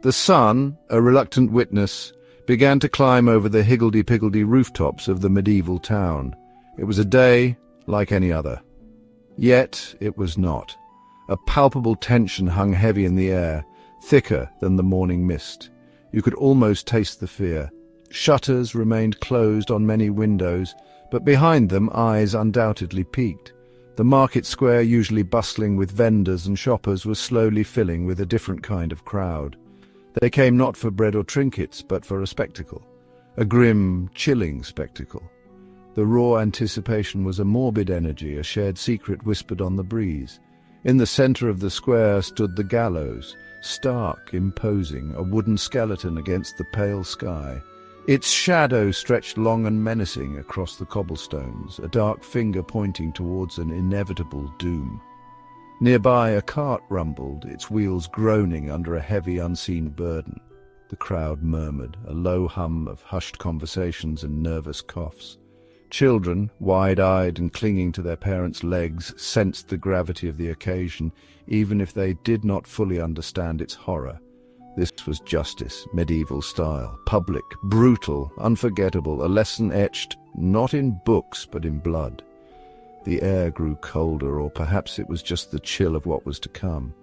The sun, a reluctant witness, began to climb over the higgledy-piggledy rooftops of the medieval town. It was a day like any other. Yet it was not. A palpable tension hung heavy in the air, thicker than the morning mist. You could almost taste the fear. Shutters remained closed on many windows, but behind them eyes undoubtedly peeked. The market square, usually bustling with vendors and shoppers, was slowly filling with a different kind of crowd. They came not for bread or trinkets, but for a spectacle. A grim, chilling spectacle. The raw anticipation was a morbid energy, a shared secret whispered on the breeze. In the center of the square stood the gallows, stark, imposing, a wooden skeleton against the pale sky. Its shadow stretched long and menacing across the cobblestones, a dark finger pointing towards an inevitable doom. Nearby, a cart rumbled, its wheels groaning under a heavy, unseen burden. The crowd murmured, a low hum of hushed conversations and nervous coughs. Children, wide-eyed and clinging to their parents' legs, sensed the gravity of the occasion, even if they did not fully understand its horror. This was justice, medieval style, public, brutal, unforgettable, a lesson etched not in books but in blood. The air grew colder, or perhaps it was just the chill of what was to come.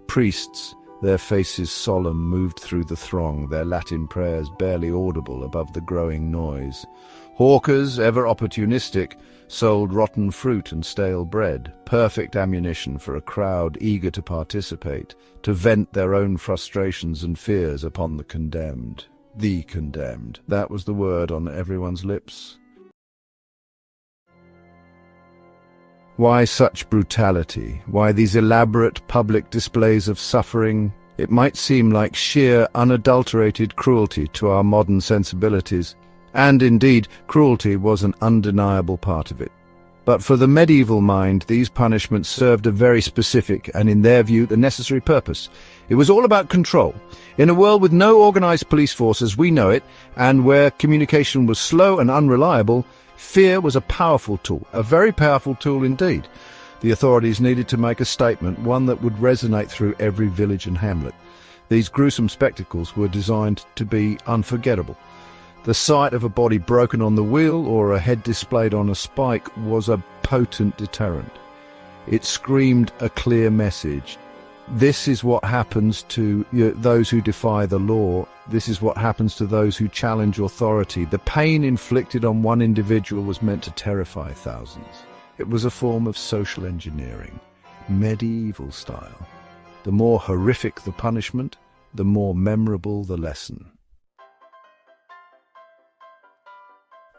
Priests, their faces solemn, moved through the throng, their Latin prayers barely audible above the growing noise. Hawkers, ever opportunistic, sold rotten fruit and stale bread, perfect ammunition for a crowd eager to participate, to vent their own frustrations and fears upon the condemned. The condemned. That was the word on everyone's lips. Why such brutality? Why these elaborate public displays of suffering? It might seem like sheer, unadulterated cruelty to our modern sensibilities. And indeed, cruelty was an undeniable part of it. But for the medieval mind, these punishments served a very specific, and in their view, the necessary purpose. It was all about control. In a world with no organized police force as we know it, and where communication was slow and unreliable, fear was a powerful tool, a very powerful tool indeed. The authorities needed to make a statement, one that would resonate through every village and hamlet. These gruesome spectacles were designed to be unforgettable. The sight of a body broken on the wheel or a head displayed on a spike was a potent deterrent. It screamed a clear message. This is what happens to those who defy the law. This is what happens to those who challenge authority. The pain inflicted on one individual was meant to terrify thousands. It was a form of social engineering, medieval style. The more horrific the punishment, the more memorable the lesson.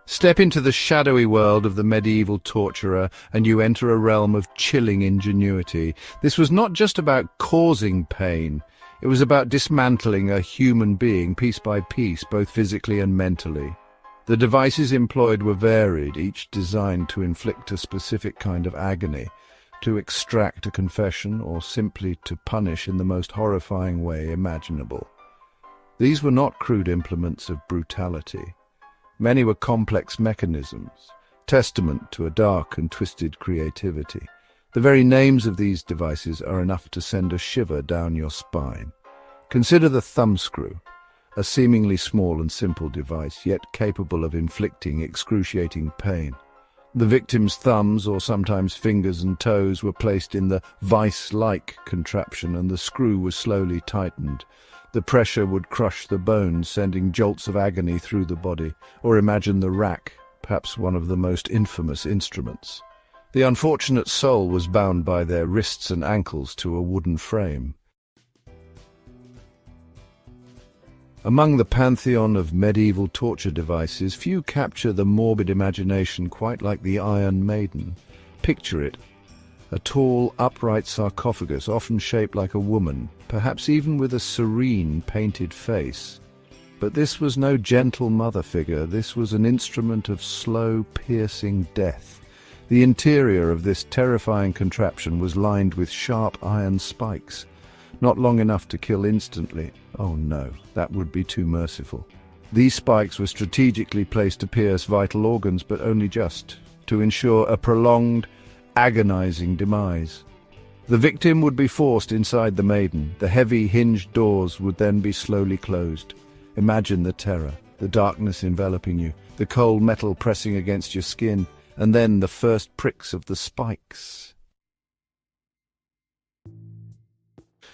Step into the shadowy world of the medieval torturer and you enter a realm of chilling ingenuity. This was not just about causing pain. It was about dismantling a human being piece by piece, both physically and mentally. The devices employed were varied, each designed to inflict a specific kind of agony, to extract a confession, or simply to punish in the most horrifying way imaginable. These were not crude implements of brutality. Many were complex mechanisms, testament to a dark and twisted creativity. The very names of these devices are enough to send a shiver down your spine. Consider the thumbscrew, a seemingly small and simple device, yet capable of inflicting excruciating pain. The victim's thumbs, or sometimes fingers and toes, were placed in the vice-like contraption, and the screw was slowly tightened. The pressure would crush the bones, sending jolts of agony through the body. Or imagine the rack, perhaps one of the most infamous instruments. The unfortunate soul was bound by their wrists and ankles to a wooden frame. Among the pantheon of medieval torture devices, few capture the morbid imagination quite like the Iron Maiden. Picture it. A tall, upright sarcophagus, often shaped like a woman, perhaps even with a serene, painted face. But this was no gentle mother figure. This was an instrument of slow, piercing death. The interior of this terrifying contraption was lined with sharp iron spikes, not long enough to kill instantly. Oh no, that would be too merciful. These spikes were strategically placed to pierce vital organs, but only just, to ensure a prolonged, agonizing demise. The victim would be forced inside the maiden. The heavy hinged doors would then be slowly closed. Imagine the terror, the darkness enveloping you, the cold metal pressing against your skin, and then the first pricks of the spikes.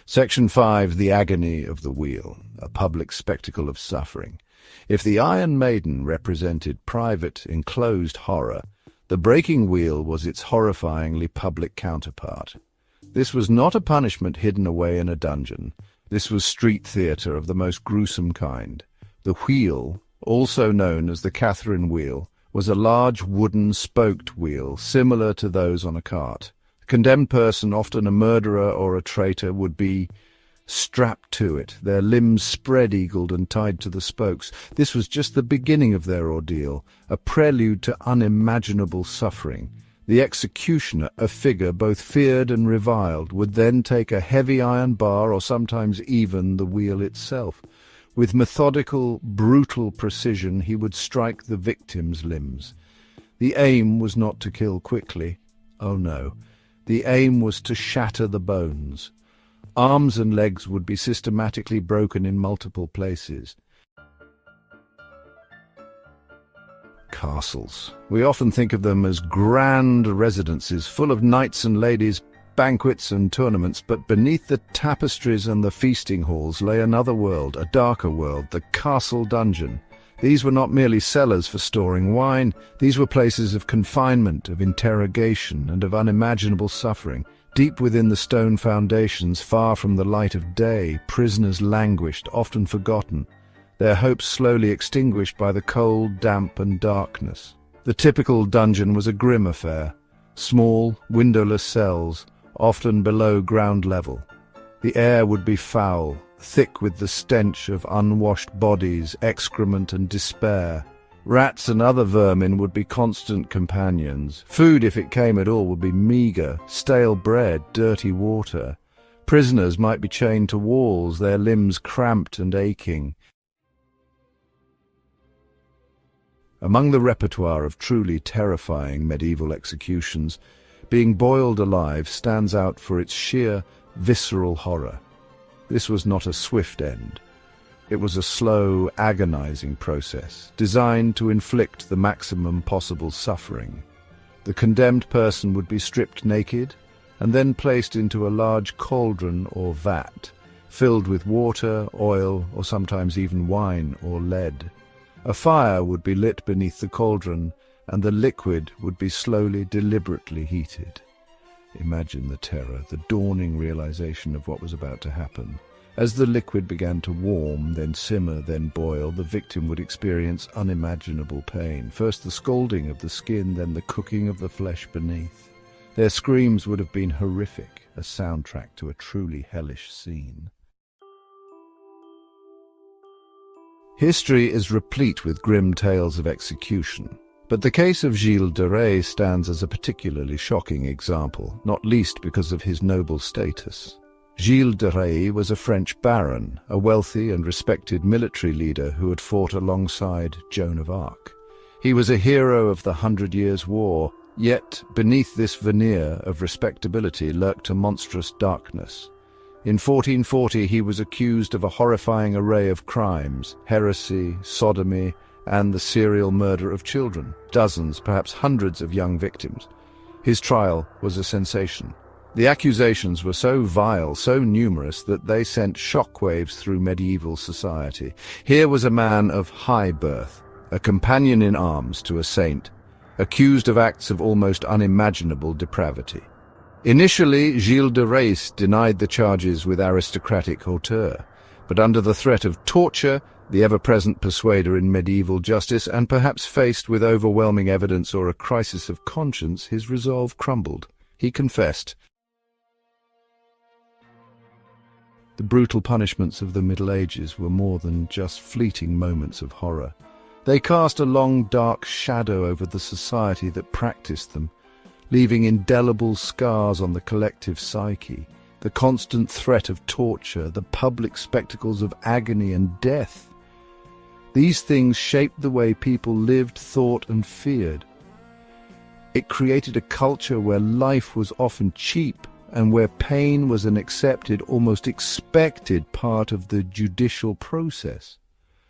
Section 5. The agony of the wheel, a public spectacle of suffering. If the Iron Maiden represented private, enclosed horror, the breaking wheel was its horrifyingly public counterpart. This was not a punishment hidden away in a dungeon. This was street theatre of the most gruesome kind. The wheel, also known as the Catherine wheel, was a large wooden spoked wheel similar to those on a cart. A condemned person, often a murderer or a traitor, would be strapped to it, their limbs spread-eagled and tied to the spokes. This was just the beginning of their ordeal, a prelude to unimaginable suffering. The executioner, a figure both feared and reviled, would then take a heavy iron bar, or sometimes even the wheel itself. With methodical, brutal precision, he would strike the victim's limbs. The aim was not to kill quickly. Oh no. The aim was to shatter the bones. Arms and legs would be systematically broken in multiple places. Castles. We often think of them as grand residences full of knights and ladies, banquets and tournaments, but beneath the tapestries and the feasting halls lay another world, a darker world, the castle dungeon. These were not merely cellars for storing wine. These were places of confinement, of interrogation, and of unimaginable suffering. Deep within the stone foundations, far from the light of day, prisoners languished, often forgotten, their hopes slowly extinguished by the cold, damp, and darkness. The typical dungeon was a grim affair. Small, windowless cells, often below ground level. The air would be foul, thick with the stench of unwashed bodies, excrement, and despair. Rats and other vermin would be constant companions. Food, if it came at all, would be meagre, stale bread, dirty water. Prisoners might be chained to walls, their limbs cramped and aching. Among the repertoire of truly terrifying medieval executions, being boiled alive stands out for its sheer, visceral horror. This was not a swift end. It was a slow, agonizing process, designed to inflict the maximum possible suffering. The condemned person would be stripped naked and then placed into a large cauldron or vat, filled with water, oil, or sometimes even wine or lead. A fire would be lit beneath the cauldron, and the liquid would be slowly, deliberately heated. Imagine the terror, the dawning realization of what was about to happen. As the liquid began to warm, then simmer, then boil, the victim would experience unimaginable pain. First the scalding of the skin, then the cooking of the flesh beneath. Their screams would have been horrific, a soundtrack to a truly hellish scene. History is replete with grim tales of execution, but the case of Gilles de Rais stands as a particularly shocking example, not least because of his noble status. Gilles de Rais was a French baron, a wealthy and respected military leader who had fought alongside Joan of Arc. He was a hero of the 100 Years' War, yet beneath this veneer of respectability lurked a monstrous darkness. In 1440 he was accused of a horrifying array of crimes, heresy, sodomy, and the serial murder of children, dozens, perhaps hundreds of young victims. His trial was a sensation. The accusations were so vile, so numerous, that they sent shockwaves through medieval society. Here was a man of high birth, a companion in arms to a saint, accused of acts of almost unimaginable depravity. Initially, Gilles de Rais denied the charges with aristocratic hauteur, but under the threat of torture, the ever-present persuader in medieval justice, and perhaps faced with overwhelming evidence or a crisis of conscience, his resolve crumbled. He confessed. The brutal punishments of the Middle Ages were more than just fleeting moments of horror. They cast a long, dark shadow over the society that practiced them, leaving indelible scars on the collective psyche. The constant threat of torture, the public spectacles of agony and death. These things shaped the way people lived, thought, and feared. It created a culture where life was often cheap and where pain was an accepted, almost expected part of the judicial process.